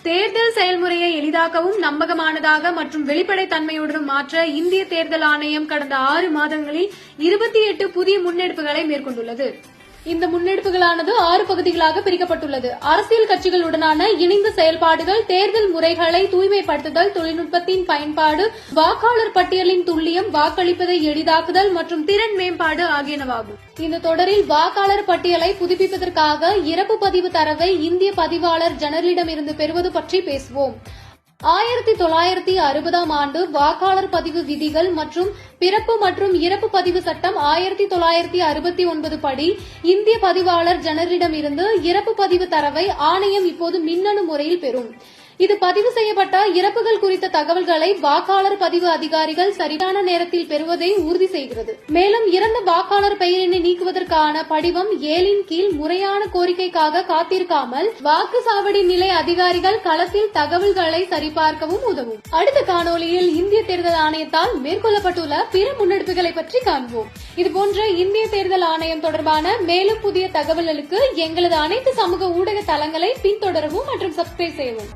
தேர்தல் செயல்முறையை எளிதாக்கவும் நம்பகமானதாக மற்றும் வெளிப்படைத்தன்மையுடன் மாற்ற இந்திய தேர்தல் ஆணையம் கடந்த 6 மாதங்களில் 28 புதிய முன்னெடுப்புகளை மேற்கொண்டுள்ளது. இந்த முன்னெடுப்புகளானது 6 பகுதிகளாக பிரிக்கப்பட்டுள்ளது. அரசியல் கட்சிகளுடனான இணைந்த செயல்பாடுகள், தேர்தல் முறைகளை தூய்மைப்படுத்துதல், தொழில்நுட்பத்தின் பயன்பாடு, வாக்காளர் பட்டியலின் துல்லியம், வாக்களிப்பதை எளிதாக்குதல் மற்றும் திறன் மேம்பாடு ஆகியனவாகும். இந்த தொடரில் வாக்காளர் பட்டியலை புதுப்பிப்பதற்காக இறப்பு பதிவு தரவை இந்திய பதிவாளர் ஜெனரலிடமிருந்து பெறுவது பற்றி பேசுவோம். 1960ஆம் ஆண்டு வாக்காளர் பதிவு விதிகள் மற்றும் பிறப்பு மற்றும் இறப்பு பதிவு சட்டம் 1969 படி இந்திய பதிவாளர் ஜெனரலிடமிருந்து இறப்பு பதிவு தரவை ஆணையம் இப்போது மின்னணு முறையில் பெறும். இது பதிவு செய்யப்பட்ட இறப்புகள் குறித்த தகவல்களை வாக்காளர் பதிவு அதிகாரிகள் சரியான நேரத்தில் பெறுவதை உறுதி செய்கிறது. மேலும் இறந்த வாக்காளர் பெயரினை நீக்குவதற்கான படிவம் 7 கீழ் முறையான கோரிக்கைக்காக காத்திருக்காமல் வாக்குச்சாவடி நிலை அதிகாரிகள் களத்தில் தகவல்களை சரிபார்க்கவும் உதவும். அடுத்த காணொலியில் இந்திய தேர்தல் ஆணையத்தால் மேற்கொள்ளப்பட்டுள்ள பிற முன்னெடுப்புகளை பற்றி காண்போம். இதுபோன்ற இந்திய தேர்தல் ஆணையம் தொடர்பான மேலும் புதிய தகவல்களுக்கு எங்களது அனைத்து சமூக ஊடக தளங்களை பின்தொடரவும் மற்றும் சப்ஸ்கிரைப் செய்யவும்.